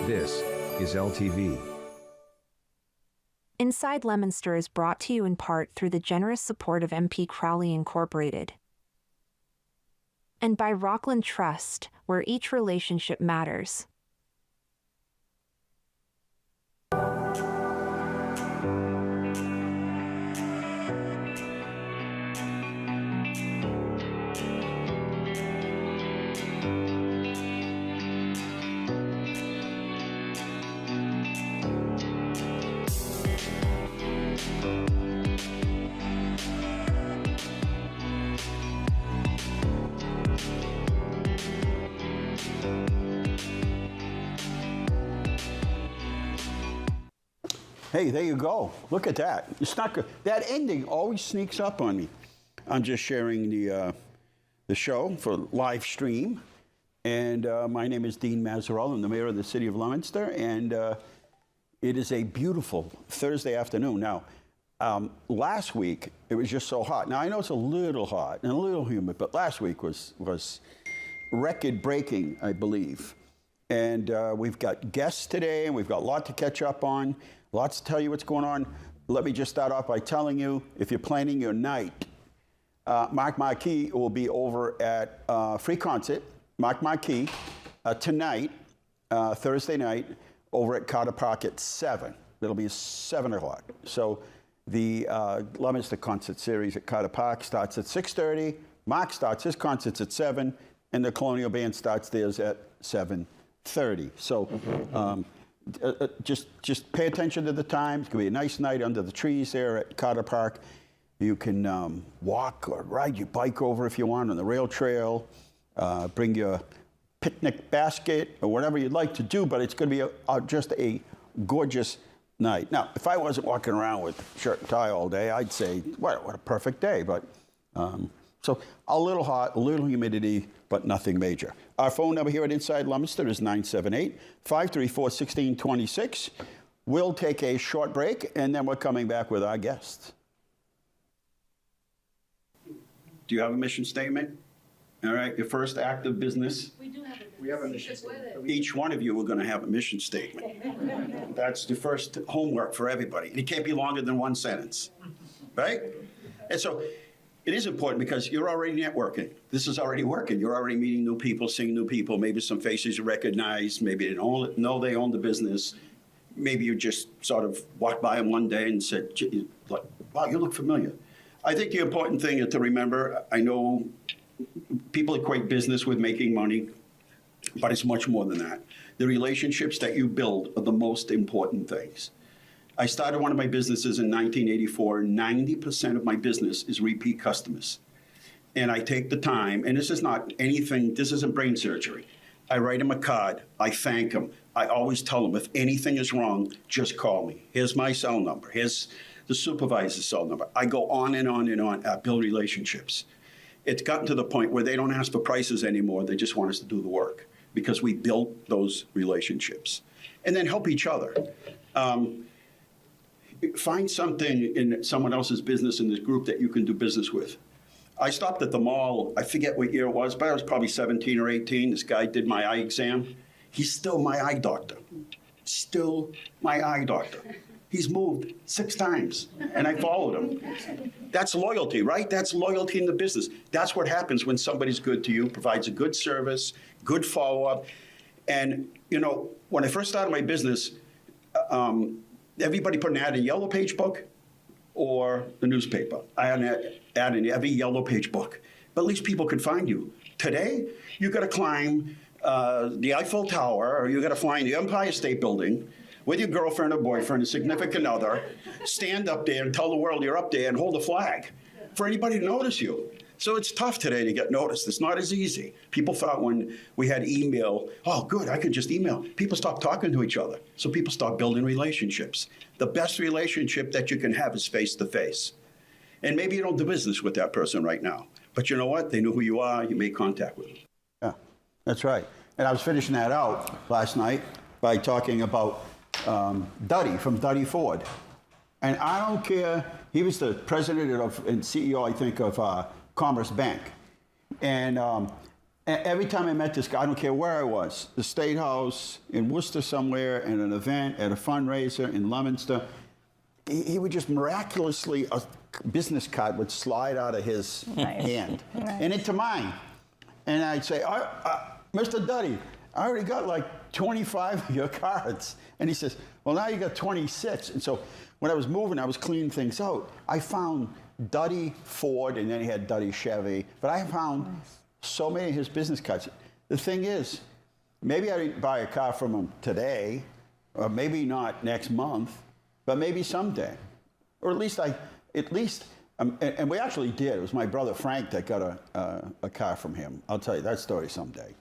This is LTV. Inside Leominster is brought to you in part through the generous support of MP Crowley Incorporated and by Rockland Trust, where each relationship matters. Hey, there you go. Look at that. It's not good. That ending always sneaks up on me. I'm just sharing the show for live stream. And my name is Dean Mazzarella. I'm the mayor of the city of Leominster. And it is a beautiful Thursday afternoon. Now, last week, it was just so hot. Now, I know it's a little hot and a little humid, but last week was record-breaking, I believe. And we've got guests today, and we've got a lot to catch up on. Lots to tell you what's going on. Let me just start off by telling you, if you're planning your night, Mark Marquis will be over at free concert, Mark Marquis, tonight, Thursday night, over at Carter Park at 7. It'll be 7 o'clock. So the Leominster concert series at Carter Park starts at 6:30. Mark starts his concerts at 7, and the Colonial Band starts theirs at 7:30. So just pay attention to the time. It's going to be a nice night under the trees there at Carter Park. You can walk or ride your bike over if you want on the rail trail. Bring your picnic basket or whatever you'd like to do, but it's going to be just a gorgeous night. Now, if I wasn't walking around with shirt and tie all day, I'd say, what a perfect day. But so a little hot, a little humidity, but nothing major. Our phone number here at Inside Leominster is 978-534-1626. We'll take a short break, and then we're coming back with our guests. Do you have a mission statement? All right, your first act of business. We do have a We have a mission statement. Each one of you are going to have a mission statement. That's the first homework for everybody. It can't be longer than one sentence, right? And so it is important because you're already networking. This is already working. You're already meeting new people, seeing new people, maybe some faces you recognize, maybe they don't know they own the business. Maybe you just sort of walked by them one day and said, wow, you look familiar. I think the important thing to remember, I know people equate business with making money, but it's much more than that. The relationships that you build are the most important things. I started one of my businesses in 1984. 90% of my business is repeat customers. And I take the time, and this is not anything, this isn't brain surgery. I write them a card, I thank them. I always tell them, if anything is wrong, just call me. Here's my cell number, here's the supervisor's cell number. I go on and on and on, I build relationships. It's gotten to the point where they don't ask for prices anymore, they just want us to do the work because we built those relationships. And then help each other. Find something in someone else's business in this group that you can do business with. I stopped at the mall, I forget what year it was, but I was probably 17 or 18. This guy did my eye exam. He's still my eye doctor. Still my eye doctor. He's moved 6 times, and I followed him. That's loyalty, right? That's loyalty in the business. That's what happens when somebody's good to you, provides a good service, good follow-up. And, you know, when I first started my business, everybody put an ad in Yellow Page book or the newspaper. I had an ad in every Yellow Page book. But at least people could find you. Today, you got to climb the Eiffel Tower, or you got to fly in the Empire State Building with your girlfriend or boyfriend, a significant other, stand up there and tell the world you're up there and hold a flag for anybody to notice you. So it's tough today to get noticed. It's not as easy. People thought when we had email, oh, good, I can just email. People stopped talking to each other. So people start building relationships. The best relationship that you can have is face-to-face. And maybe you don't do business with that person right now. But you know what? They know who you are. You make contact with them. Yeah, that's right. And I was finishing that out last night by talking about Duddy from Duddy Ford. And I don't care. He was the president and CEO, I think, of Commerce Bank. And Every time I met this guy, I don't care where I was, the State House, in Worcester somewhere, at an event, at a fundraiser in Leominster, he would just miraculously, a business card would slide out of his hand and into mine. And I'd say, Mr. Duddy, I already got like 25 of your cards. And he says, well, now you got 26. And so when I was moving, I was cleaning things out. I found Duddy Ford, and then he had Duddy Chevy. But I found so many of his business cards. The thing is, maybe I didn't buy a car from him today, or maybe not next month, but maybe someday. Or at least and we actually did. It was my brother Frank that got a car from him. I'll tell you that story someday.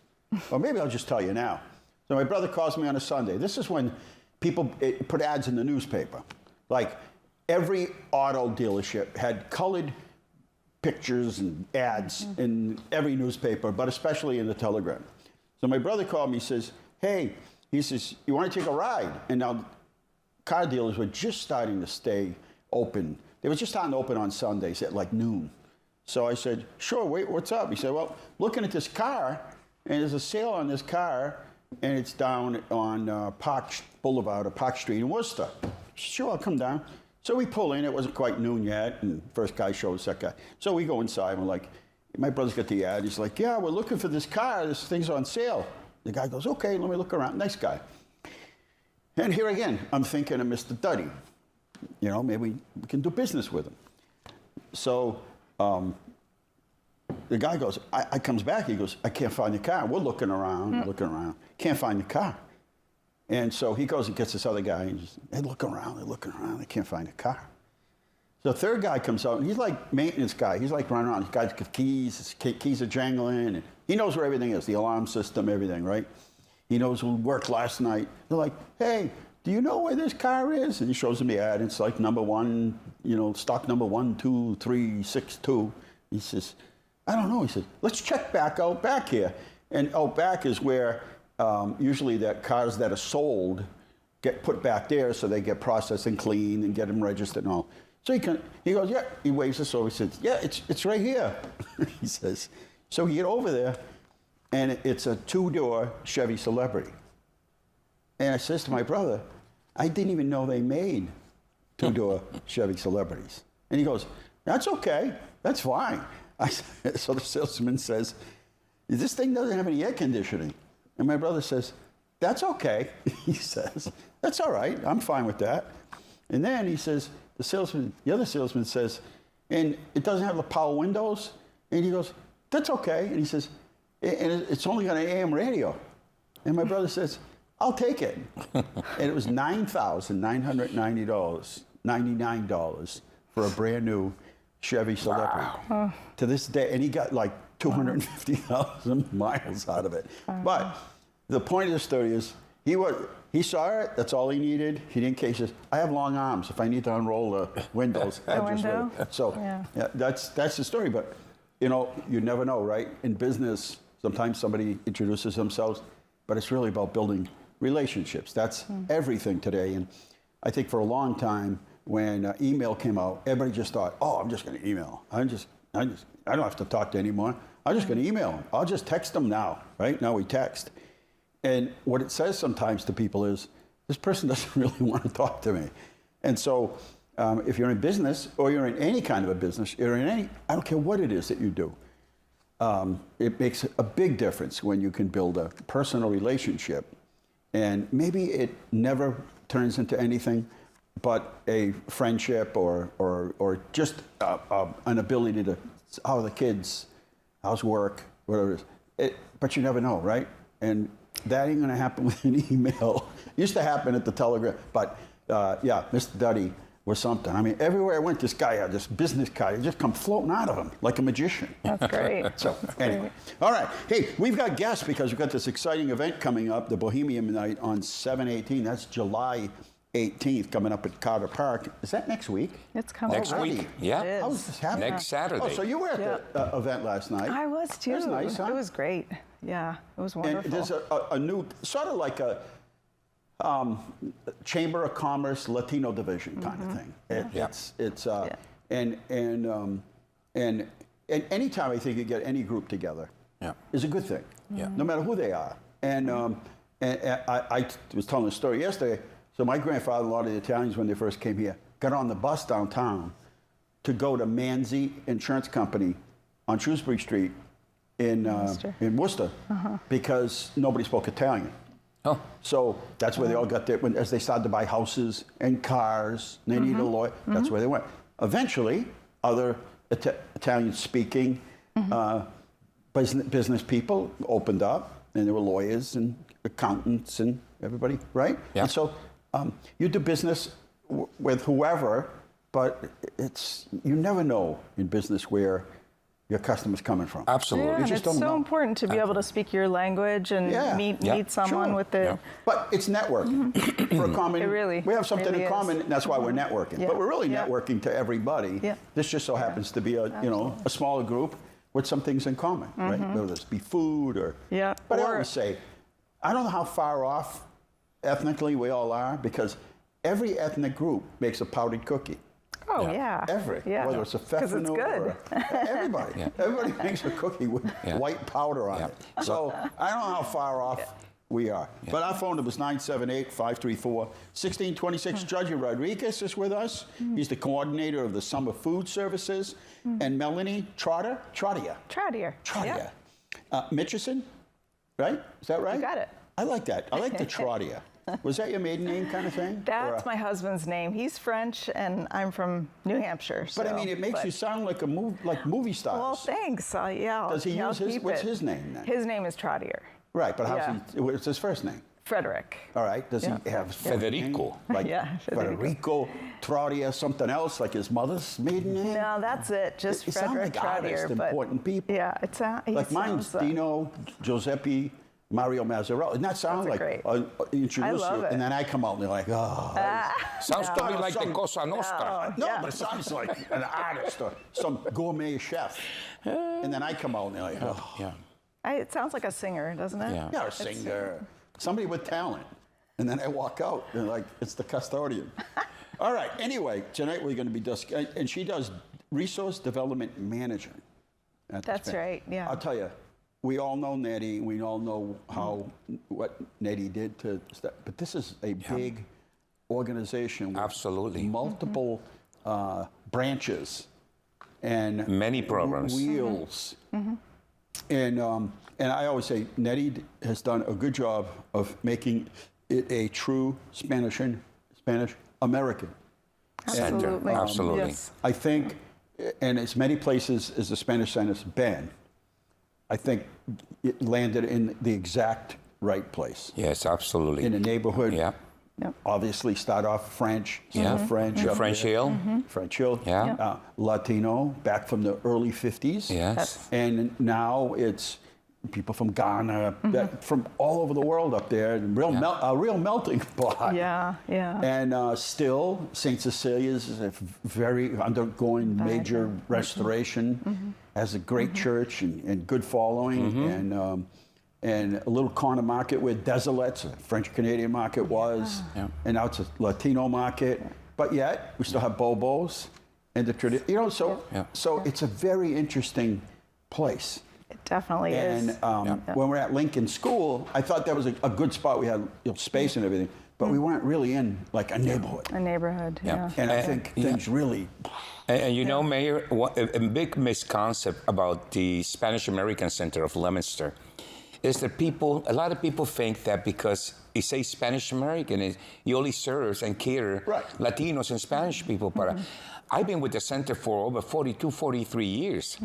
Or maybe I'll just tell you now. So my brother calls me on a Sunday. This is when people put ads in the newspaper. Like every auto dealership had colored pictures and ads in every newspaper, but especially in the Telegram. So my brother called me, says, hey, he says, you want to take a ride? And now car dealers were just starting to stay open. They were just starting to open on Sundays at like noon. So I said, sure, wait, what's up? He said, well, looking at this car, and there's a sale on this car, and it's down on Park Boulevard or Park Street in Worcester. Sure, I'll come down. So we pull in. It wasn't quite noon yet, and first guy shows that guy. So we go inside, and we're like, my brother's got the ad. He's like, yeah, we're looking for this car. This thing's on sale. The guy goes, okay, let me look around. Nice guy. And here again, I'm thinking of Mr. Duddy. You know, maybe we can do business with him. So the guy goes, I comes back, he goes, I can't find the car. We're looking around, can't find the car. And so he goes and gets this other guy, and they're looking around, they can't find the car. So the third guy comes out, and he's like maintenance guy. He's like running around. He's got keys, his keys are jangling, and he knows where everything is, the alarm system, everything, right? He knows who worked last night. They're like, hey, do you know where this car is? And he shows them the ad. It's like number one, stock number 12362. He says, I don't know. He says, let's check out back here. And out back is where usually the cars that are sold get put back there, so they get processed and cleaned and get them registered and all. So he goes, yeah. He waves us over. He says, yeah, it's right here. He says, so we get over there, and it's a two-door Chevy Celebrity. And I says to my brother, I didn't even know they made two-door Chevy Celebrities. And he goes, that's okay. That's fine. So the salesman says, this thing doesn't have any air conditioning. And my brother says, that's okay. He says, that's all right. I'm fine with that. And then he says, the other salesman says, and it doesn't have the power windows? And he goes, that's okay. And he says, and it's only got an AM radio. And my brother says, I'll take it. And it was $9,999 for a brand new Chevy Celebrity. Wow. To this day, and he got like 250,000 miles out of it. But the point of the story is, he saw it, that's all he needed. He didn't care. He says, I have long arms. If I need to unroll the windows, I'll just roll it. So yeah, that's the story. But, you never know, right? In business, sometimes somebody introduces themselves, but it's really about building relationships. That's everything today. And I think for a long time, when email came out, everybody just thought, oh, I'm just going to email. I don't have to talk to anymore. I'm just going to email them. I'll just text them now, right? Now we text. And what it says sometimes to people is, this person doesn't really want to talk to me. And so if you're in business, or you're in any kind of a business, I don't care what it is that you do, it makes a big difference when you can build a personal relationship. And maybe it never turns into anything but a friendship or just an ability to, how are the kids, how's work, whatever it is. But you never know, right? And that ain't going to happen with an email. It used to happen at the Telegram. But yeah, Mr. Duddy was something. I mean, everywhere I went, this guy had this business card. He just come floating out of him like a magician. That's great. So anyway, all right. Hey, we've got guests because we've got this exciting event coming up, the Bohemian Night on 7/18. That's July 18th, coming up at Carter Park. Is that next week? It's coming next week. Yeah. How is this happening? Next Saturday. Oh, so you were at the event last night. I was too. That was nice, huh? It was great. Yeah, it was wonderful. And there's a new, sort of like a Chamber of Commerce Latino division kind of thing. And anytime I think you get any group together, is a good thing, Yeah. no matter who they are. And I was telling a story yesterday. So my grandfather, a lot of the Italians, when they first came here, got on the bus downtown to go to Manzi Insurance Company on Shrewsbury Street in Worcester because nobody spoke Italian. Oh. So that's where they all got there. As they started to buy houses and cars, and they needed a lawyer. That's where they went. Eventually, other Italian-speaking business people opened up, and there were lawyers and accountants and everybody, right? Yeah. And so you do business with whoever, but you never know in business where your customer's coming from. Absolutely. Yeah, You and just it's don't so know. important to be able to speak your language and meet someone with the. But it's networking for a common. We have something really in common, and that's why we're networking. Yeah. But we're really Yeah. networking to everybody. Yeah. This just so happens to be a smaller group with some things in common, right? Whether it's be food or. Yeah. But I Or- always say, I don't know how far off ethnically we all are because every ethnic group makes a powdered cookie. Oh yeah. Whether it's a Because it's pfeffernuss good. or everybody. Everybody makes a cookie with white powder on it. So I don't know how far off we are. But our phone number is 978-534-1626. Georgie Rodriguez is with us. He's the coordinator of the Summer Food Services. And Melanie Trottier. Mitcheson, right? Is that right? You got it. I like that. I like the Trottier. Was that your maiden name kind of thing? That's my husband's name. He's French, and I'm from New Hampshire. But I mean, it makes you sound like movie stars. Well, thanks. Yeah. Does he use what's his name then? His name is Trottier. Right, but what's his first name? Frederick. All right. Does he have Federico? Like Federico. Trottier, something else like his mother's maiden name? No, that's it. Just It Frederick sounds like Trottier. artists, important people. Yeah, Like mine's Dino, Giuseppe, Mario Mazzarella. Doesn't that sound like great. introduce I love you, it. and then I come out and they're like, Sounds to me like the Cosa Nostra. No, but it sounds like an artist or some gourmet chef. And then I come out and they're like, It sounds like a singer, doesn't it? Yeah. You're a singer. Somebody with talent. And then I walk out and like, it's the custodian. All right. Anyway, tonight we're going to be discussing, and she does resource development management. That's right. Yeah. I'll tell you, we all know Nettie. We all know what Nettie did but this is a big organization with Absolutely. multiple branches and Many programs. wheels. And I always say Nettie has done a good job of making it a true Spanish American. Absolutely. Absolutely. Yes. I think, and as many places as the Spanish Center's been, I think it landed in the exact right place. Yes, absolutely. In a neighborhood. Yeah. Yep. Obviously, start off French, Yeah. French, The up French there. Hill. French Hill, Yeah. Latino, back from the early 50s. Yes. And now it's people from Ghana, from all over the world up there, a real melting pot. Yeah. And still, St. Cecilia's is very undergoing major restoration, has a great church and good following, and a little corner market where Desolettes, a French-Canadian market was, and now it's a Latino market. But yet, we still have Bobos and the tradition, so it's a very interesting place. It definitely And is. when we're at Lincoln School, I thought that was a good spot. We had space and everything, but we weren't really in like a neighborhood. A neighborhood. Yeah. And I think things really. And you know, Mayor, a big misconcept about the Spanish American Center of Leominster is that a lot of people think that because you say Spanish American, you only serve and cater Latinos and Spanish people. But I've been with the center for over 42, 43 years.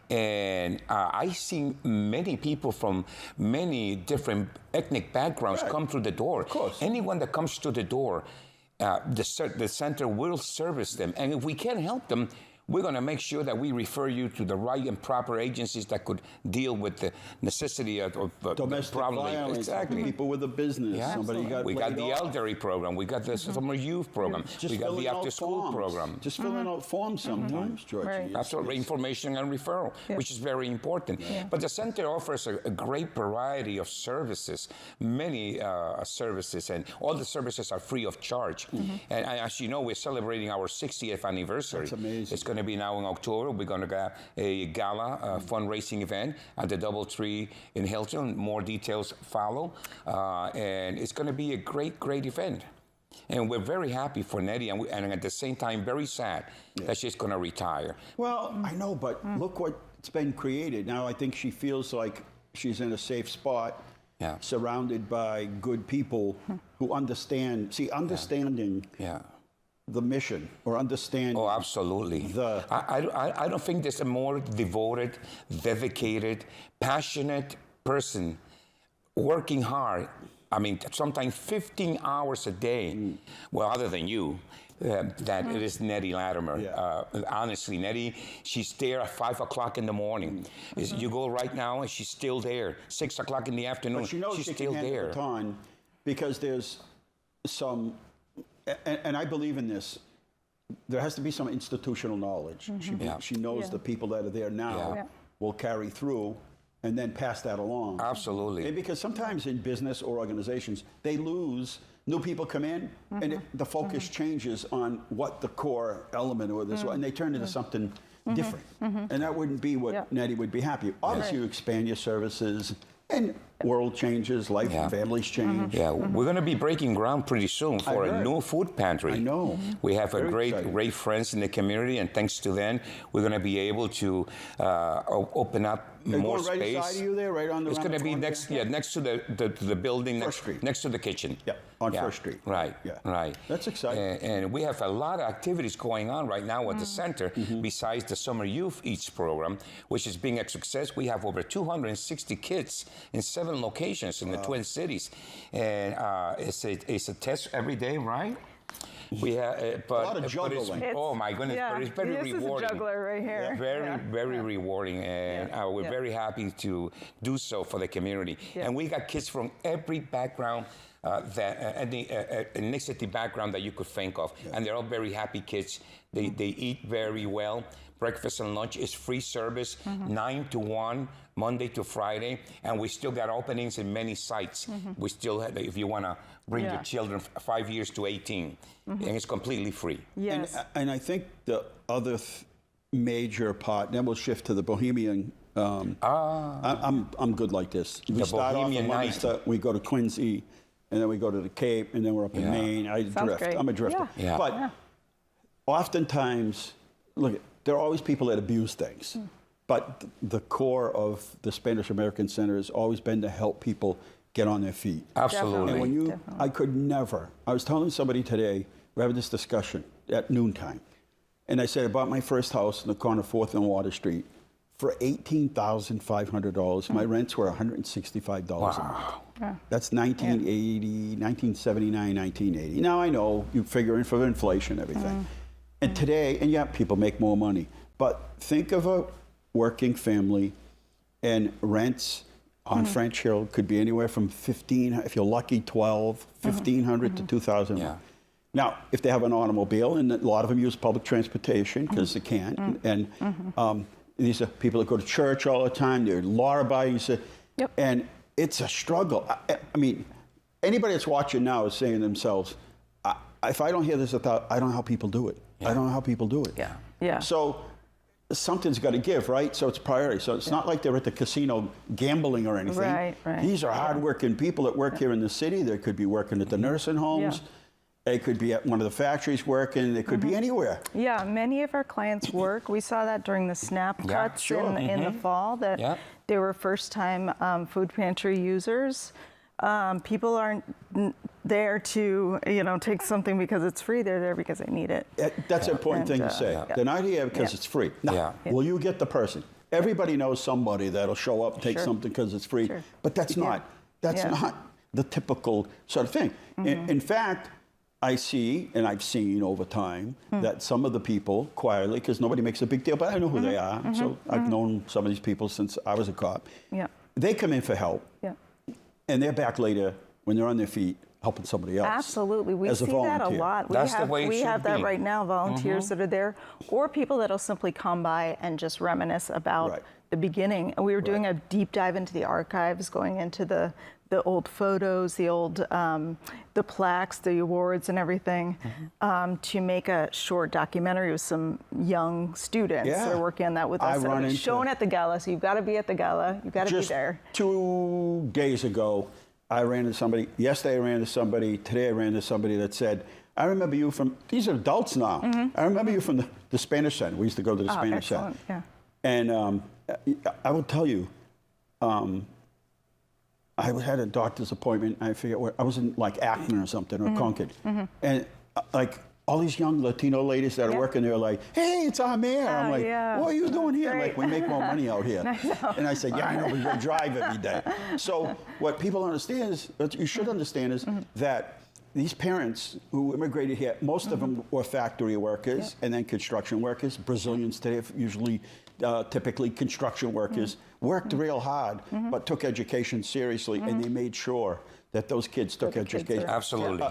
And I've seen many people from many different ethnic backgrounds come through the door. Of course. Anyone that comes to the door, the center will service them. And if we can't help them, we're going to make sure that we refer you to the right and proper agencies that could deal with the necessity of Domestic problem. violence, Exactly. people with a business, Yeah. somebody got We got laid the off. elderly program. We got the summer youth program. Just We got filling the out after-school forms. program. Just filling out forms sometimes, Georgie. Right. That's what information and referral, which is very important. But the center offers a great variety of services, many services, and all the services are free of charge. And as you know, we're celebrating our 60th anniversary. That's amazing. It's going to be now in October. We're going to have a gala fundraising event at the DoubleTree in Hilton. More details follow. And it's going to be a great, great event. And we're very happy for Nettie, and at the same time, very sad that she's going to retire. Well, I know, but look what's been created. Now I think she feels like she's in a safe spot, surrounded by good people who understand. See, understanding the mission or understanding. Oh, absolutely. I don't think there's a more devoted, dedicated, passionate person working hard. I mean, sometimes 15 hours a day. Well, other than you, that it is Nettie Latimer. Honestly, Nettie, she's there at 5 o'clock in the morning. You go right now, and she's still there. 6 o'clock in the afternoon, but she knows she's she still can handle there. the time because there's some, and I believe in this. There has to be some institutional knowledge. She knows the people that are there now will carry through. And then pass that along. Absolutely. And because sometimes in business or organizations, they lose, new people come in, and the focus changes on what the core element or this, and they turn into something different. And that wouldn't be what Nettie would be happy. Obviously, you expand your services, and world changes, life and families change. Yeah, we're going to be breaking ground pretty soon for a new food pantry. I know. We have a Very great friends in the community, and thanks to them, we're going to be able to open up more space. Right beside you there, right on the. It's going to be next, next to the building, next to the kitchen. Yeah, on First Street. Right. Yeah. Right. That's exciting. And we have a lot of activities going on right now at the center. Besides the Summer Youth Eats program, which is being a success, we have over 260 kids in 7 locations in the Twin Cities, and it's a test every day, right? We have, a lot of juggling. Oh my goodness! But it's very rewarding. This is a juggler right here. Very rewarding, and we're very happy to do so for the community. And we got kids from every background, any ethnicity background that you could think of, and they're all very happy kids. They eat very well. Breakfast and lunch is free service, 9 to 1, Monday to Friday, and we still got openings in many sites. We still have, if you want to bring your children 5 years to 18, and it's completely free. Yes. And I think the other major part, then we'll shift to the Bohemian. I'm good like this. We start Bohemian off in Leominster, we go to Quincy, and then we go to the Cape, and then we're up in Maine. I drift. Great. I'm a drifter. But oftentimes, look, there are always people that abuse things. But the core of the Spanish American Center has always been to help people get on their feet. Absolutely. And when I could never, I was telling somebody today, we're having this discussion at noontime, and I said, I bought my first house in the corner of 4th and Water Street for $18,500. My rents were $165 a month. That's 1980, 1979, 1980. Now I know you figure in for inflation, everything. And today, and people make more money, but think of a working family, and rents on French Hill could be anywhere from 15, if you're lucky, 12, 1,500 to 2,000. Now, if they have an automobile, and a lot of them use public transportation because they can't, and these are people that go to church all the time, they're law-abiding, and it's a struggle. I mean, anybody that's watching now is saying to themselves, if I don't hear this, I don't know how people do it. I don't know how people do it. So something's got to give, right? So it's priority. So it's not like they're at the casino gambling or anything. Right. These are hardworking people that work here in the city. They could be working at the nursing homes. They could be at one of the factories working. They could be anywhere. Yeah, many of our clients work. We saw that during the SNAP cuts in the fall, that they were first-time food pantry users. People aren't there to, take something because it's free. They're there because they need it. That's an important thing to say. They're not here because it's free. Now, will you get the person? Everybody knows somebody that'll show up and take something because it's free. But that's not the typical sort of thing. In fact, I see, and I've seen over time, that some of the people quietly, because nobody makes a big deal, but I know who they are. So I've known some of these people since I was a cop. They come in for help. And they're back later when they're on their feet helping somebody else. Absolutely. We see that a lot. We have that right now, volunteers that are there, or people that'll simply come by and just reminisce about the beginning. And we were doing a deep dive into the archives, going into the the old photos, the old the plaques, the awards, and everything, to make a short documentary with some young students that are working on that with us. It'll be shown at the gala, so you've got to be at the gala. You've got to be there. 2 days ago, I ran into somebody. Yesterday, I ran into somebody. Today, I ran into somebody that said, "I remember you from." These are adults now. I remember you from the Spanish Center. We used to go to the Spanish Center. Yeah. And I will tell you. I had a doctor's appointment. I forget where. I was in like Akron or something, or Concord, and like all these young Latino ladies that are working there, are like, "Hey, it's our mayor." I'm like, "What are you doing here?" I'm like, "We make more money out here." And I said, "Yeah, I know, but you drive every day." So what people understand is, what you should understand is that these parents who immigrated here, most of them were factory workers and then construction workers. Brazilians today usually, typically construction workers, worked real hard, but took education seriously, and they made sure that those kids took education. Absolutely.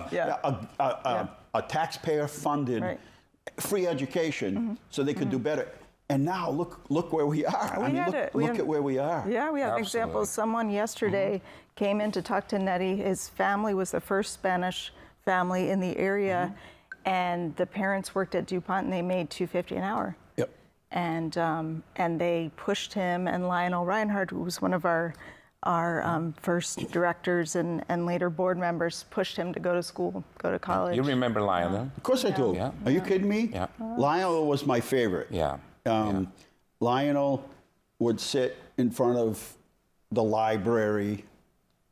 A taxpayer-funded free education so they could do better. And now look where we are. Look at where we are. Yeah, we have examples. Someone yesterday came into Tuctonetti. His family was the first Spanish family in the area, and the parents worked at DuPont, and they made $2.50 an hour. Yep. And they pushed him, and Lionel Reinhardt, who was one of our first directors and later board members, pushed him to go to school, go to college. You remember Lionel? Of course I do. Yeah. Are you kidding me? Yeah. Lionel was my favorite. Yeah. Lionel would sit in front of the library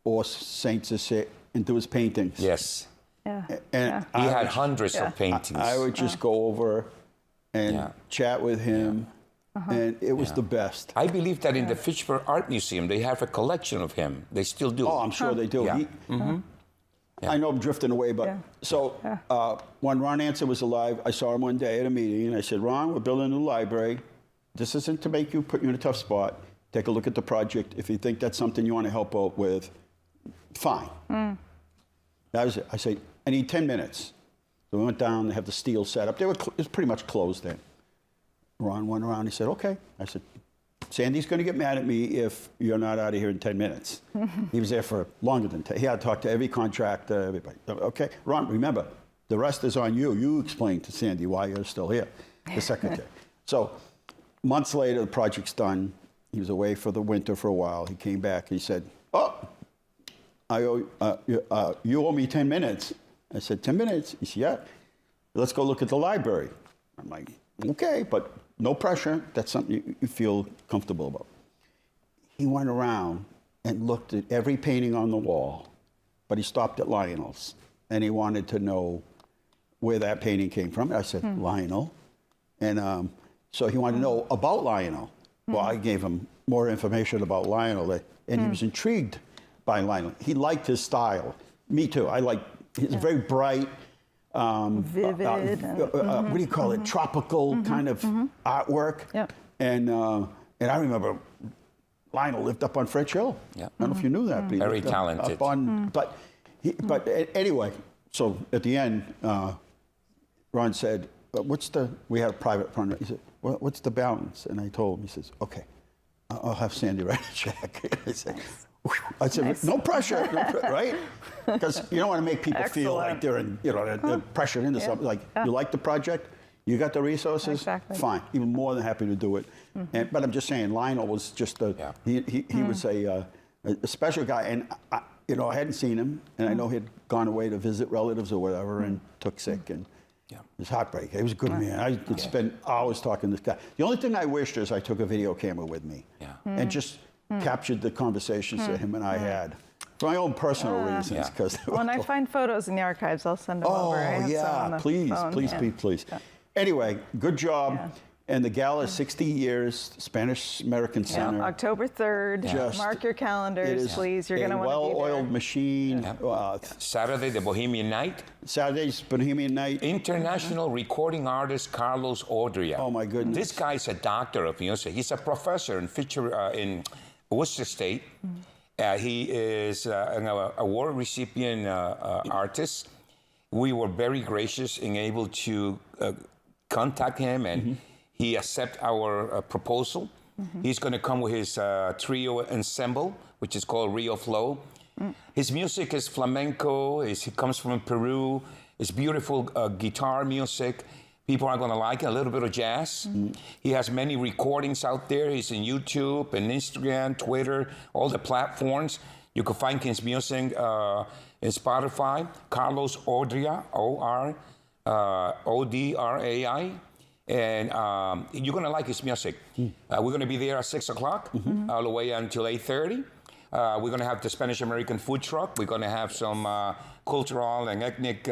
or Saint Cecilia and do his paintings. Yes. Yeah. And He had hundreds of paintings. I would just go over and chat with him, and it was the best. I believe that in the Fitchburg Art Museum, they have a collection of him. They still do. Oh, I'm sure they do. Yeah. I know I'm drifting away, but when Ron Anson was alive, I saw him one day at a meeting, and I said, "Ron, we're building a new library. This isn't to make you put you in a tough spot. Take a look at the project. If you think that's something you want to help out with, fine." That was it. I said, "I need 10 minutes." So we went down. They have the steel set up. It was pretty much closed then. Ron went around. He said, "Okay." I said, "Sandy's going to get mad at me if you're not out of here in 10 minutes." He was there for longer than 10. He had to talk to every contractor, everybody. "Okay, Ron, remember, the rest is on you. You explain to Sandy why you're still here," the secretary. So months later, the project's done. He was away for the winter for a while. He came back. He said, "Oh, you owe me 10 minutes. I said, 10 minutes? He said, "Yeah. Let's go look at the library." I'm like, "Okay, but no pressure. That's something you feel comfortable about." He went around and looked at every painting on the wall, but he stopped at Lionel's, and he wanted to know where that painting came from. I said, "Lionel." And so he wanted to know about Lionel. Well, I gave him more information about Lionel, and he was intrigued by Lionel. He liked his style. Me too. He's very bright, vivid. What do you call it? Tropical kind of artwork. Yep. And I remember Lionel lived up on French Hill. Yeah. I don't know if you knew that. But he Very lived talented. Up on, but anyway, so at the end, Ron said, we had a private partner. He said, "Well, what's the balance?" And I told him. He says, "Okay, I'll have Sandy write a check." I said, "No pressure, right?" Because you don't want to make people feel like they're they're pressured into something. Like, you like the project, you got the resources, fine. Even more than happy to do it. But I'm just saying, Lionel was just he was a special guy, and I hadn't seen him, and I know he'd gone away to visit relatives or whatever, and took sick, and it was heartbreaking. He was a good man. I could spend hours talking to this guy. The only thing I wished is I took a video camera with me, and just captured the conversations that him and I had. For my own personal reasons. When I find photos in the archives, I'll send them over. Oh, yeah, please. Yeah. Anyway, good job. Yeah. And the gala is 60 years, Spanish American Center. October 3rd. Mark your calendars, please. You're going to want to be there. Well-oiled machine. Saturday, the Bohemian Night. Saturday's Bohemian Night. International recording artist Carlos Ordria. Oh, my goodness. This guy's a doctor of music. He's a professor in Worcester State. He is an award recipient artist. We were very gracious in able to contact him, and he accepted our proposal. He's going to come with his trio ensemble, which is called Rio Flow. His music is flamenco. He comes from Peru. It's beautiful guitar music. People are going to like it, a little bit of jazz. He has many recordings out there. He's on YouTube and Instagram, Twitter, all the platforms. You can find his music in Spotify. Carlos Odria, O-R-O-D-R-A-I. And you're going to like his music. We're going to be there at 6 o'clock, all the way until 8:30. We're going to have the Spanish-American food truck. We're going to have some cultural and ethnic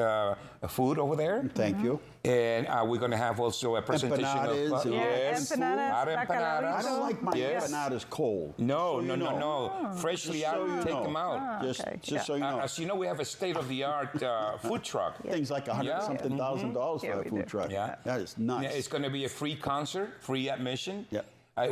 food over there. Thank you. And we're going to have also a presentation Empanadas of... Yes, empanadas, I don't like my empanadas cold. No. Freshly out, take them out. Just so you know. As you know, we have a state-of-the-art food truck. Things like $100-something thousand for a food truck. Yeah. That is nuts. Yeah, it's going to be a free concert, free admission. Yeah.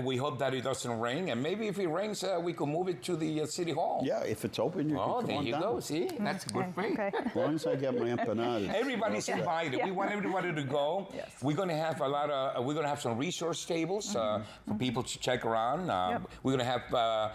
We hope that it doesn't rain, and maybe if it rains, we could move it to the City Hall. Yeah, if it's open, you can come there on you down. go. See, that's a good thing. Okay. As long as I get my empanadas. Everybody's invited. We want everybody to go. Yes. We're going to have we're going to have some resource tables for people to check around. We're going to have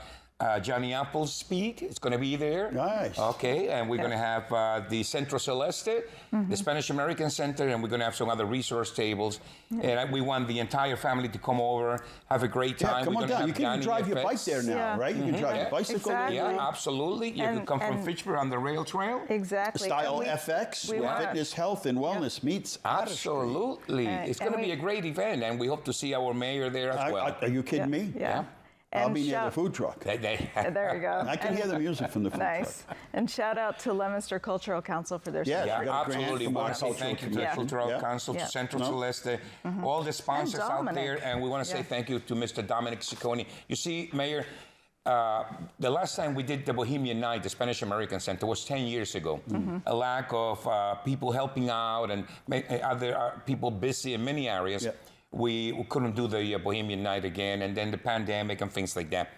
Johnny Apple's speak. It's going to be there. Nice. Okay, and we're going to have the Centro Celeste, the Spanish American Center, and we're going to have some other resource tables. And we want the entire family to come over, have a great time. Yeah, come we're on gonna down. have You can even Dining drive your bike effects. there now, right? You can drive your bicycle Exactly. there. Yeah, absolutely. You can come from Fitchburg on the rail trail. Exactly. Style And FX, we where want- fitness, health, and wellness meets. Absolutely. It's going to be a great event, and we hope to see our mayor there as well. Are you kidding me? Yeah. I'll And be near the shout- food truck. There you go. I can hear the music from the food Nice. truck. And shout out to Leominster Cultural Council for their Yeah, support. we got a grant Absolutely. from We our want to say cultural thank you to the commission. Cultural Yeah. Council, to Central No. Celeste, all the sponsors out Dominic. there, and we want to say thank you to Mr. Dominic Ciccone. You see, Mayor, the last time we did the Bohemian Night, the Spanish American Center, was 10 years ago. A lack of people helping out and other people busy in many areas. Yeah. We couldn't do the Bohemian Night again, and then the pandemic and things like that.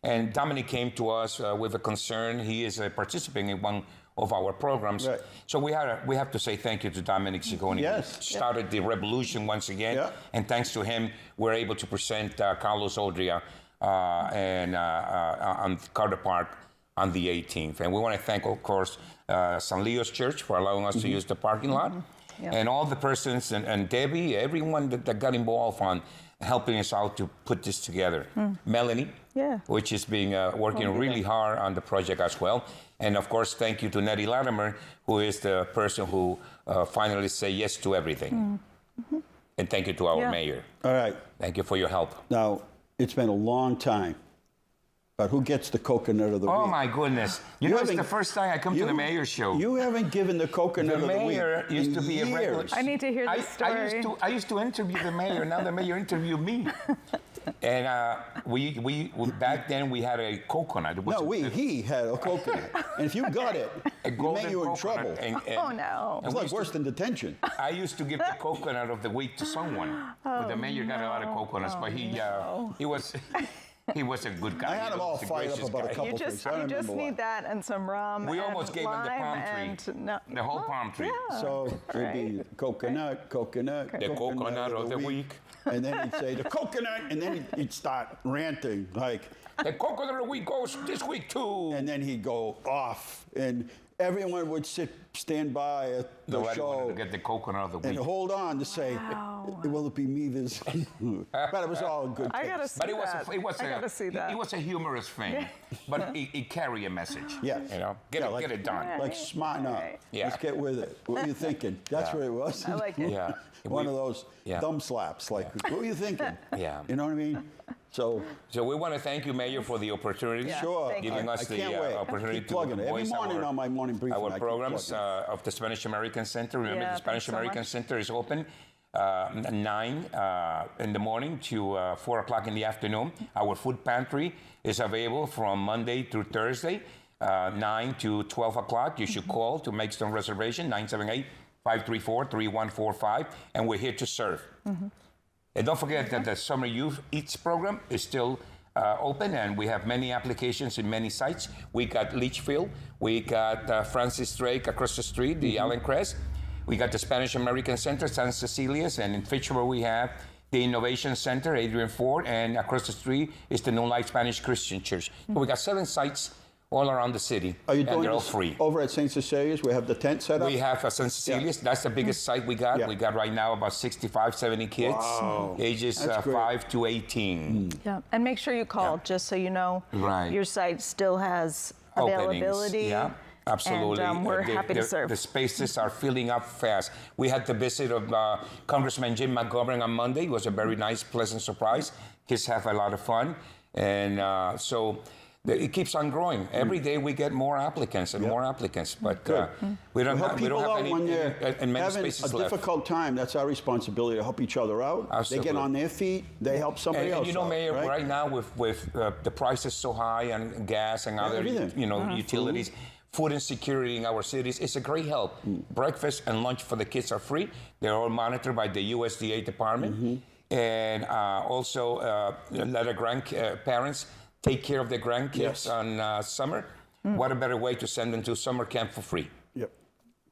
And Dominic came to us with a concern. He is a participant in one of our programs. Right. So we have to say thank you to Dominic Ciccone. Yes. Who started the revolution once again. Yeah. And thanks to him, we're able to present Carlos Odria on Carter Park on the 18th. And we want to thank, of course, San Leo's Church for allowing us to use the parking lot. And all the persons, and Debbie, everyone that got involved on helping us out to put this together. Melanie, which is being working really hard on the project as well. And of course, thank you to Nettie Latimer, who is the person who finally said yes to everything. And thank you to our mayor. All right. Thank you for your help. Now, it's been a long time, but who gets the coconut of the week? Oh my goodness! You know, it's the first time I come to the mayor's show. You haven't given the coconut of the week. The mayor used to be a regular. years. I need to hear this story. I used to interview the mayor. Now the mayor interviewed me. And we back then we had a coconut. It was he had a coconut. And if you got it, it made you in trouble. Oh, no. It's like worse than detention. I used to give the coconut of the week to someone. But the mayor got a lot of coconuts, but he was a good guy. I had them all fired up about a couple You things. just, I don't you just remember need why. that and some rum. We and almost gave him the palm lime tree. and The whole palm tree. So it'd be coconut. The coconut of the week. And then he'd say, the coconut, and then he'd start ranting, like, The coconut of the week goes this week too. and then he'd go off, and everyone would stand by at the Nobody show wanted to get the coconut of the and week. hold on to say, will it be me this? But it was all good. I gotta taste. see But it was that. I gotta see that. It was a humorous thing, but it carried a message. Yes. You know, get it done. Like, smarten up. Yeah. Let's get with it. What were you thinking? That's what it was. I like it. Yeah. One of those thumb slaps. Like, what were you thinking? Yeah. You know what I mean? So we want to thank you, Mayor, for the opportunity. Sure. Thank you. Giving us I the can't wait. opportunity Keep to plugging it. Every voice morning on my morning briefing, I our keep programs plugging of the Spanish American Center. Remember, Yeah, the Spanish thanks so American much. Center is open 9 in the morning to 4 o'clock in the afternoon. Our food pantry is available from Monday through Thursday, 9 to 12 o'clock. You should call to make some reservation, 978-534-3145, and we're here to serve. And don't forget that the Summer Youth Eats program is still open, and we have many applications in many sites. We got Leachfield, we got Francis Drake across the street, the Allen Crest. We got the Spanish American Center, San Cecilia's, and in Fitchburg we have the Innovation Center, Adrian Ford, and across the street is the New Life Spanish Christian Church. So we got 7 sites all around the city. Are you and doing they're all this free. over at St. Cecilia's? We have the tent set up? We have St. Cecilia's. That's the biggest site we got. Yeah. We got right now about 65, 70 kids, Wow. ages That's great. 5 to 18. Yeah, and make sure you call just so you know your site still has availability. Yeah, absolutely. And we're happy to serve. The spaces are filling up fast. We had the visit of Congressman Jim McGovern on Monday. It was a very nice, pleasant surprise. Kids have a lot of fun. And so it keeps on growing. Every day we get more applicants and more applicants. But we don't have any when they're and many having spaces a left. difficult time. That's our responsibility to help each other out. Absolutely. They get on their feet. They help somebody else And you know, out, Mayor, right now with the prices so high and gas and other everything. utilities, food insecurity in our cities, it's a great help. Breakfast and lunch for the kids are free. They're all monitored by the USDA department. And also let our grandparents take care of their grandkids on summer. What a better way to send them to summer camp for free. Yep.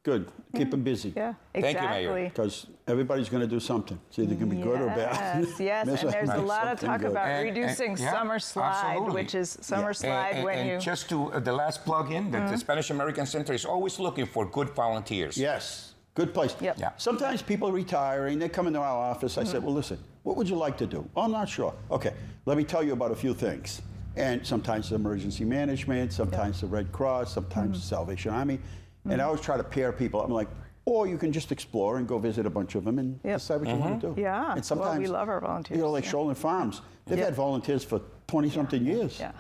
Good. Keep them busy. Yeah, Thank you, exactly. Mayor. Because everybody's going to do something. It's either going to be good or bad. Yes, and there's a lot of talk about reducing yeah, summer slide, absolutely. which is summer slide And, when and you... just to the last plug-in, that the Spanish American Center is always looking for good volunteers. Yes. Good place. Yep. Yeah. Sometimes people are retiring. They come into our office. I said, well, listen, what would you like to do? Oh, I'm not sure. Okay, let me tell you about a few things. And sometimes it's emergency management, sometimes the Red Cross, sometimes the Salvation Army. And I always try to pair people. I'm like, or you can just explore and go visit a bunch of them and decide what you want to do. Yeah, And sometimes, well, we love our volunteers. You know, like Shoreland Farms, they've had volunteers for 20-something years. Yeah.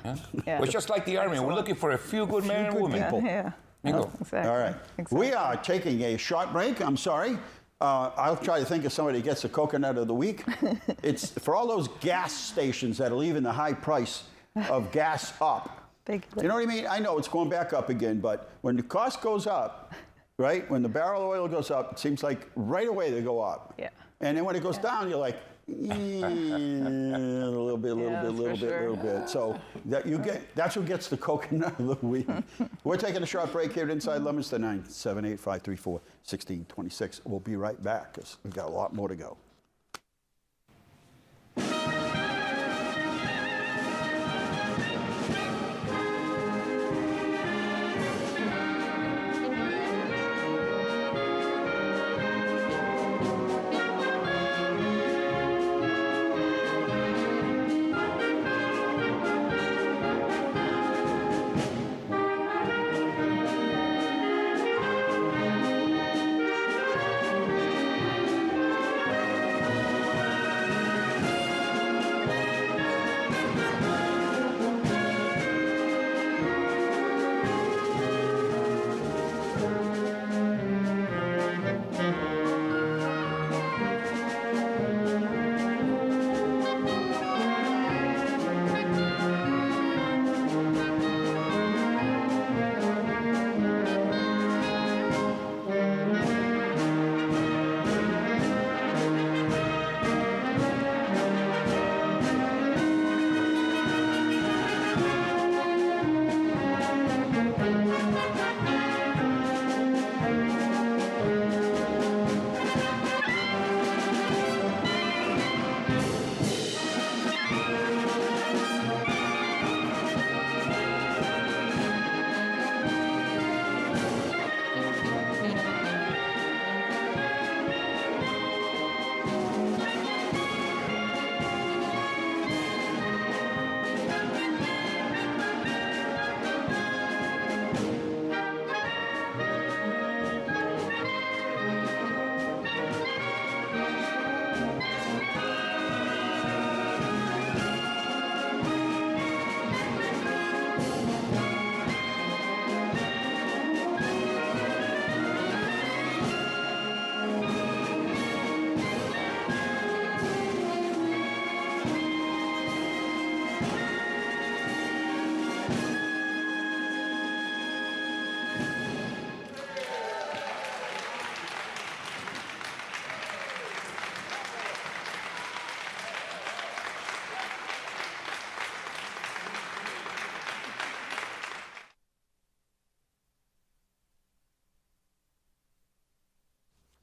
Well, it's just like the Army. We're looking for a few good men and women. people. Yeah. Bingo. Exactly. All right. Exactly. We are taking a short break. I'm sorry. I'll try to think of somebody that gets a coconut of the week. It's for all those gas stations that are leaving the high price of gas up. Thank you. You know what I mean? I know it's going back up again, but when the cost goes up, right, when the barrel of oil goes up, it seems like right away they go up. Yeah. And then when it goes down, you're like, a little bit. So that's who gets the coconut of the week. We're taking a short break here at Inside Leominster, 978-534-1626. We'll be right back because we've got a lot more to go.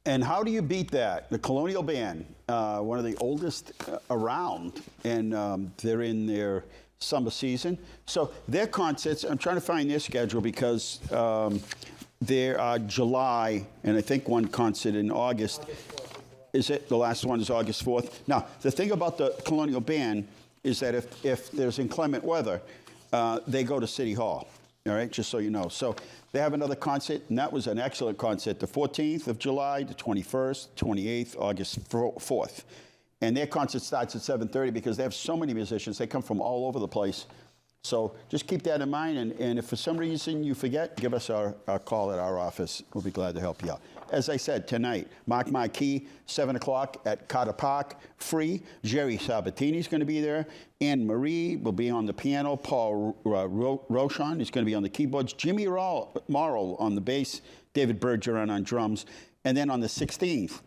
And how do you beat that? The Colonial Band, one of the oldest around, and they're in their summer season. So their concerts, I'm trying to find their schedule because there are July, and I think one concert in August. Is it? The last one is August 4th. Now, the thing about the Colonial Band is that if there's inclement weather, they go to City Hall, all right, just so you know. So they have another concert, and that was an excellent concert, the 14th of July, the 21st, 28th, August 4th. And their concert starts at 7:30 because they have so many musicians. They come from all over the place. So just keep that in mind, and if for some reason you forget, give us our call at our office. We'll be glad to help you out. As I said, tonight, Mark Marquis, 7 o'clock at Carter Park, free. Jerry Sabatini's going to be there. Anne Marie will be on the piano. Paul Rochon is going to be on the keyboards. Jimmy Morrow on the bass. David Bergeron on drums. And then on the 16th,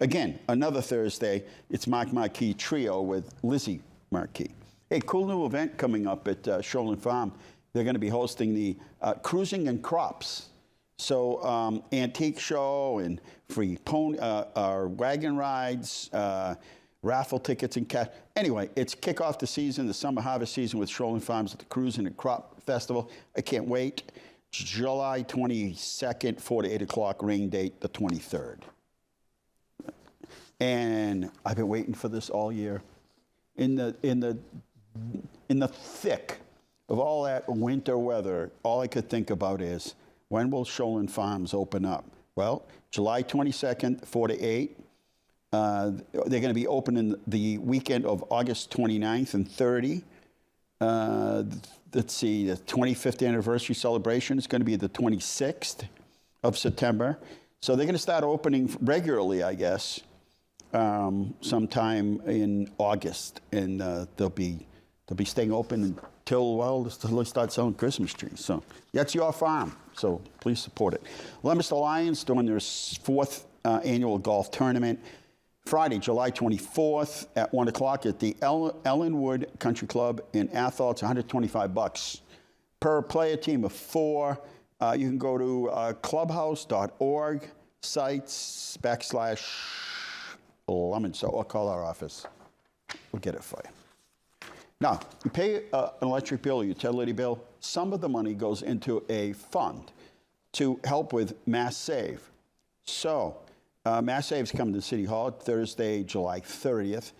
again, another Thursday, it's Mark Marquis Trio with Lizzie Marquis. Hey, cool new event coming up at Shoreland Farm. They're going to be hosting the Cruising and Crops. So antique show and free wagon rides, raffle tickets and cash. Anyway, it's kick off the season, the summer harvest season with Shoreland Farms at the Cruising and Crop Festival. I can't wait. July 22nd, 4 to 8 o'clock, rain date the 23rd. And I've been waiting for this all year. In the thick of all that winter weather, all I could think about is, when will Shoreland Farms open up? Well, July 22nd, 4 to 8. They're going to be open in the weekend of August 29th and 30. Let's see, the 25th anniversary celebration is going to be the 26th of September. So they're going to start opening regularly, I guess, sometime in August, and they'll be staying open until they start selling Christmas trees. So that's your farm, so please support it. Leominster Lions doing their 4th annual golf tournament. Friday, July 24th at 1 o'clock at the Ellenwood Country Club in Athol. It's $125 per player, team of 4. You can go to clubhouse.org, sites /Leominster, or call our office. We'll get it for you. Now, you pay an electric bill or utility bill, some of the money goes into a fund to help with Mass Save. So, Mass Save's coming to City Hall Thursday, July 30th.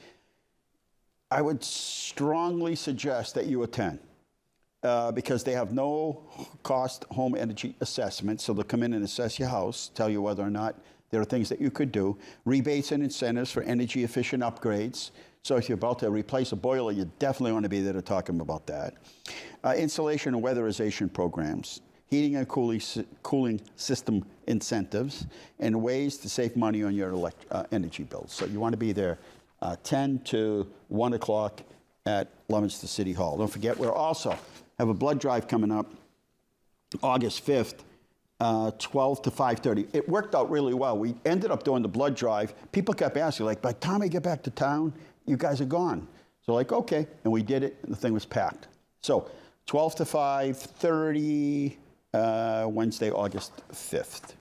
I would strongly suggest that you attend because they have no cost home energy assessment. So they'll come in and assess your house, tell you whether or not there are things that you could do. Rebates and incentives for energy efficient upgrades. So if you're about to replace a boiler, you definitely want to be there to talk about that. Insulation and weatherization programs. Heating and cooling system incentives, and ways to save money on your energy bills. So you want to be there 10 to 1 o'clock at Leominster City Hall. Don't forget, we'll also have a blood drive coming up August 5th, 12 to 5:30. It worked out really well. We ended up doing the blood drive. People kept asking, like, by the time I get back to town, you guys are gone. So like, okay, and we did it, and the thing was packed. So 12 to 5:30, Wednesday, August 5th.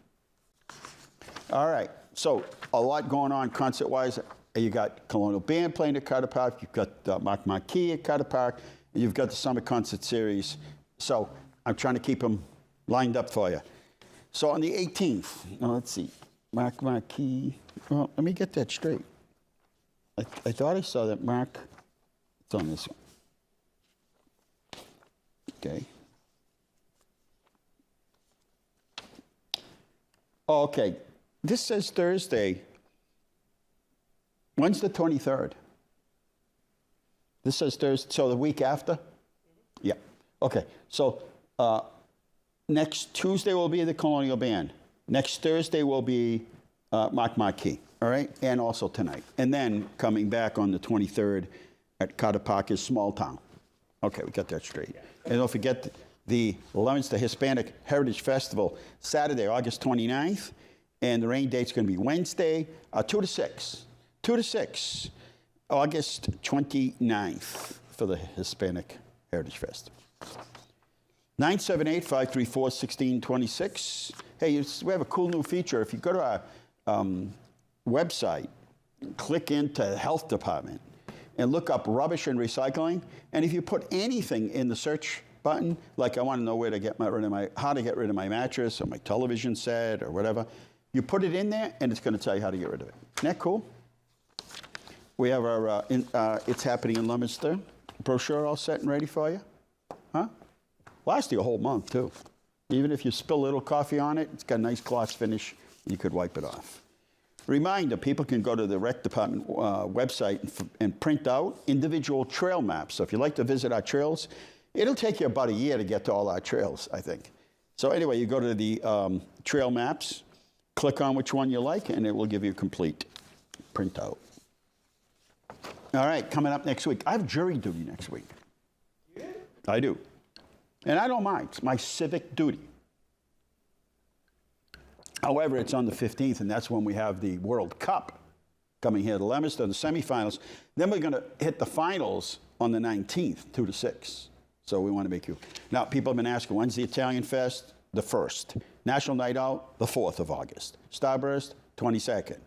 All right, so a lot going on concert-wise. You got Colonial Band playing at Carter Park. You've got Mark Marquis at Carter Park. And you've got the Summer Concert Series. So I'm trying to keep them lined up for you. So on the 18th, let's see, Mark Marquis. Well, let me get that straight. I thought I saw that Mark. It's on this one. Okay. Okay, this says Thursday. When's the 23rd? This says Thursday, so the week after? Yeah, okay. So next Tuesday will be the Colonial Band. Next Thursday will be Mark Marquis, all right? And also tonight. And then coming back on the 23rd at Carter Park is Small Town. Okay, we got that straight. And don't forget the Leominster Hispanic Heritage Festival, Saturday, August 29th. And the rain date's going to be Wednesday, 2 to 6. 2 to 6, August 29th for the Hispanic Heritage Festival. 978-534-1626. Hey, we have a cool new feature. If you go to our website, click into the health department, and look up rubbish and recycling. And if you put anything in the search button, like I want to know where to get how to get rid of my mattress or my television set or whatever, you put it in there, and it's going to tell you how to get rid of it. Isn't that cool? We have our It's Happening in Leominster brochure all set and ready for you. Huh? Lasts you a whole month, too. Even if you spill a little coffee on it, it's got a nice gloss finish. You could wipe it off. Reminder, people can go to the rec department website and print out individual trail maps. So if you'd like to visit our trails, it'll take you about a year to get to all our trails, I think. So anyway, you go to the trail maps, click on which one you like, and it will give you a complete printout. All right, coming up next week. I have jury duty next week. Yeah. I do. And I don't mind. It's my civic duty. However, it's on the 15th, and that's when we have the World Cup coming here to Leominster, the semifinals. Then we're going to hit the finals on the 19th, 2 to 6. So we want to make you. Now, people have been asking, when's the Italian Fest? The 1st. National Night Out, the 4th of August. Starburst, 22nd.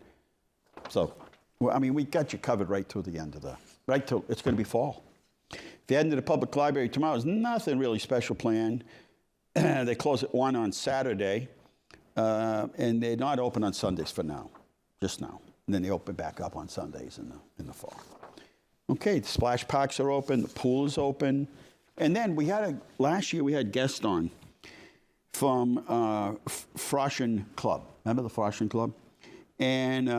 So, well, I mean, we got you covered right till the end of right till it's going to be fall. The end of the public library tomorrow is nothing really special planned. They close at 1 on Saturday, and they're not open on Sundays for now, just now. And then they open back up on Sundays in the fall. Okay, the splash parks are open, the pool is open. And then last year we had guests on from Froshen Club. Remember the Froshen Club? And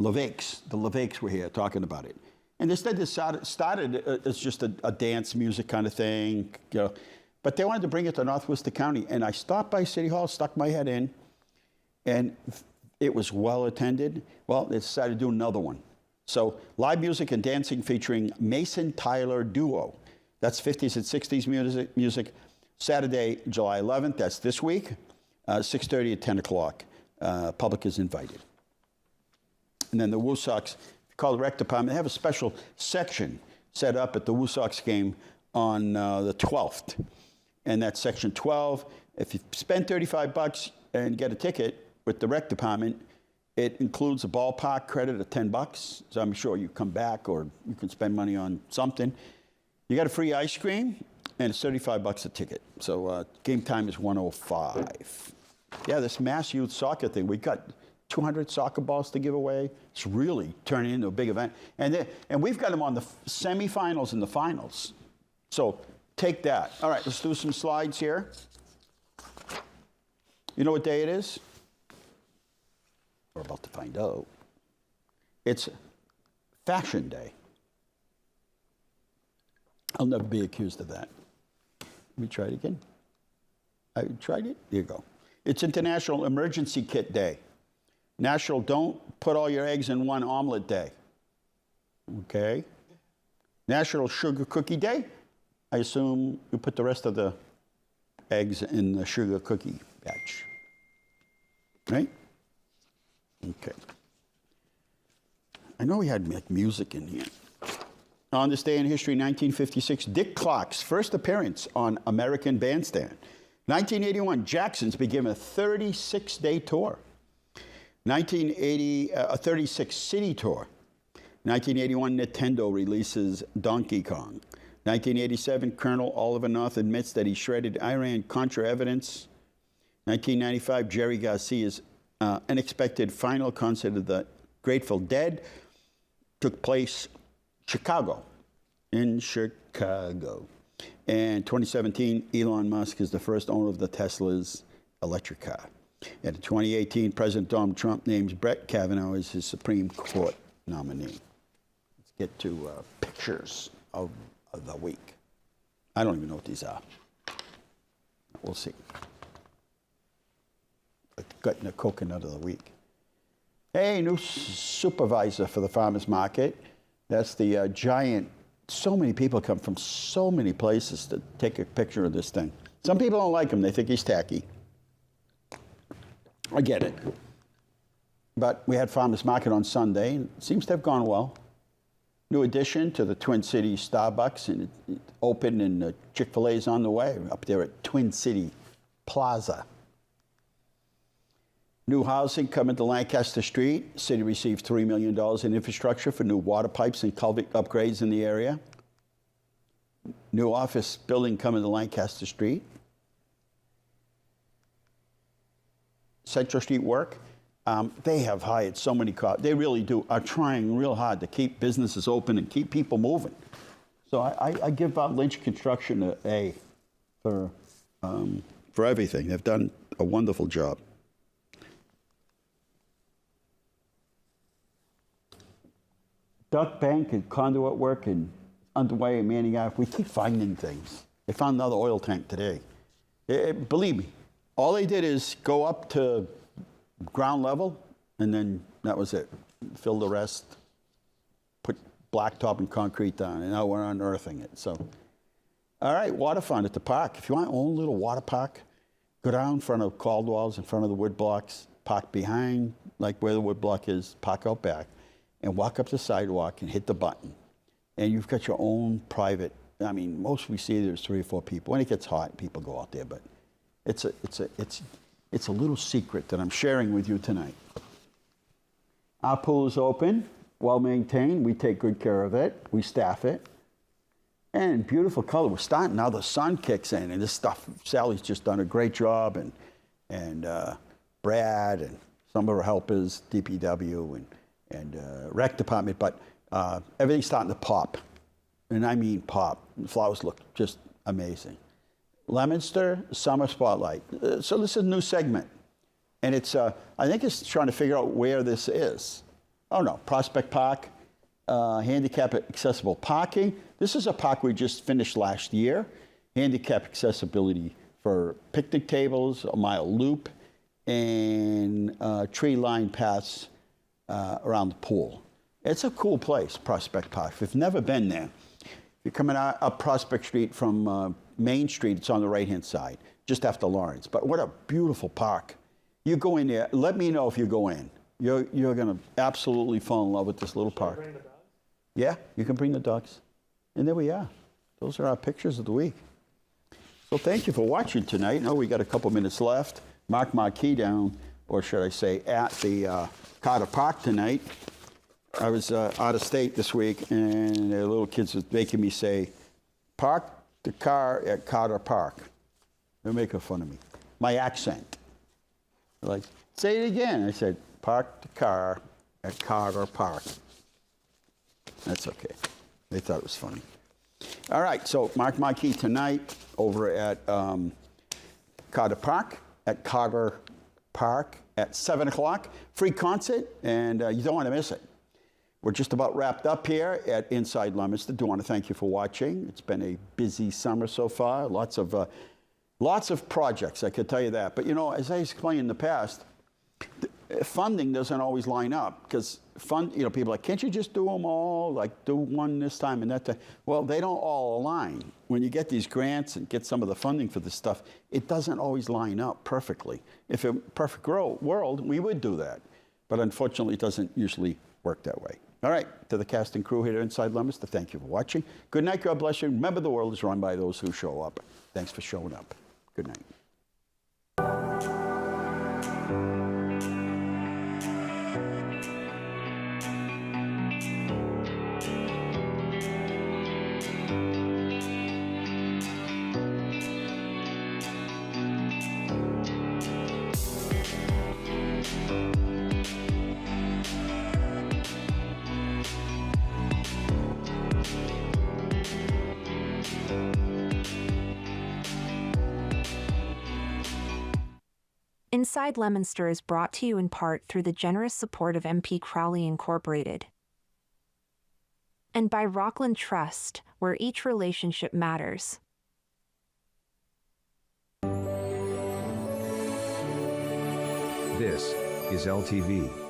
LeVakes, the LeVakes were here talking about it. And they said this started as just a dance music kind of thing, you know, but they wanted to bring it to Northwester County. And I stopped by City Hall, stuck my head in, and it was well attended. Well, they decided to do another one. So live music and dancing featuring Mason Tyler Duo. That's 50s and 60s music. Saturday, July 11th, that's this week, 6:30 at 10 o'clock. Public is invited. And then the Woo Sox, call the rec department, they have a special section set up at the Woo Sox game on the 12th. And that's section 12. If you spend $35 and get a ticket with the rec department, it includes a ballpark credit of $10. So I'm sure you come back or you can spend money on something. You got a free ice cream, and it's $35 a ticket. So game time is 1:05. Yeah, this Mass Youth Soccer thing, we got 200 soccer balls to give away. It's really turning into a big event. And we've got them on the semifinals and the finals. So take that. All right, let's do some slides here. You know what day it is? We're about to find out. It's Fashion Day. I'll never be accused of that. Let me try it again. I tried it. Here you go. It's International Emergency Kit Day. National Don't Put All Your Eggs in One Omelet Day. Okay. National Sugar Cookie Day. I assume you put the rest of the eggs in the sugar cookie batch. Right? Okay. I know we had like music in here. On this day in history, 1956, Dick Clark's first appearance on American Bandstand. 1981, Jackson's began a 36-day tour. 1980, a 36-city tour. 1981, Nintendo releases Donkey Kong. 1987, Colonel Oliver North admits that he shredded Iran-Contra evidence. 1995, Jerry Garcia's unexpected final concert of the Grateful Dead took place in Chicago. And 2017, Elon Musk is the first owner of the Tesla's electric car. And in 2018, President Donald Trump names Brett Kavanaugh as his Supreme Court nominee. Let's get to pictures of the week. I don't even know what these are. We'll see. Getting a coconut of the week. Hey, new supervisor for the farmers market. That's the giant. So many people come from so many places to take a picture of this thing. Some people don't like him. They think he's tacky. I get it. But we had farmers market on Sunday, and it seems to have gone well. New addition to the Twin Cities Starbucks, and it opened, and Chick-fil-A is on the way up there at Twin City Plaza. New housing coming to Lancaster Street. City received $3 million in infrastructure for new water pipes and culvert upgrades in the area. New office building coming to Lancaster Street. Central Street work. They have hired so many cops. They really are trying real hard to keep businesses open and keep people moving. So I give out Lynch Construction an A for everything. They've done a wonderful job. Duck Bank and conduit work and underway in Manning Ave. We keep finding things. They found another oil tank today. Believe me, all they did is go up to ground level, and then that was it. Fill the rest, put blacktop and concrete down, and now we're unearthing it. So, all right, water fund at the park. If you want your own little water park, go down in front of Caldwell's, in front of the wood blocks, park behind, like where the wood block is, park out back, and walk up the sidewalk and hit the button. And you've got your own private, I mean, most we see there's 3 or 4 people. When it gets hot, people go out there, but it's a little secret that I'm sharing with you tonight. Our pool is open, well maintained. We take good care of it. We staff it. And beautiful color. We're starting now. The sun kicks in, and this stuff. Sally's just done a great job, and Brad and some of our helpers, DPW and rec department. But everything's starting to pop, and I mean pop. The flowers look just amazing. Leominster Summer Spotlight. So this is a new segment, and it's I think it's trying to figure out where this is. Oh no, Prospect Park, handicap accessible parking. This is a park we just finished last year. Handicap accessibility for picnic tables, a mile loop, and tree-lined paths around the pool. It's a cool place, Prospect Park. If you've never been there, you're coming out up Prospect Street from Main Street. It's on the right-hand side, just after Lawrence. But what a beautiful park. You go in there. Let me know if you go in. You're going to absolutely fall in love with this little park. Bring the dogs? Yeah, you can bring the dogs. And there we are. Those are our pictures of the week. So thank you for watching tonight. Now we got a couple minutes left. Mark Marquis down, or should I say at the Carter Park tonight. I was out of state this week, and the little kids was making me say, park the car at Carter Park. They're making fun of me. My accent. They're like, say it again. I said, park the car at Carter Park. That's okay. They thought it was funny. All right, so Mark Marquis tonight over at Carter Park, at 7 o'clock. Free concert, and you don't want to miss it. We're just about wrapped up here at Inside Leominster. Do want to thank you for watching. It's been a busy summer so far. Lots of projects, I could tell you that. But you know, as I explained in the past, funding doesn't always line up because people are like, can't you just do them all? Like do one this time and that time. Well, they don't all align. When you get these grants and get some of the funding for this stuff, it doesn't always line up perfectly. If in a perfect world, we would do that. But unfortunately, it doesn't usually work that way. All right, to the cast and crew here at Inside Leominster, thank you for watching. Good night, God bless you. Remember, the world is run by those who show up. Thanks for showing up. Good night. Inside Leominster is brought to you in part through the generous support of MP Crowley Incorporated and by Rockland Trust, where each relationship matters. This is LTV.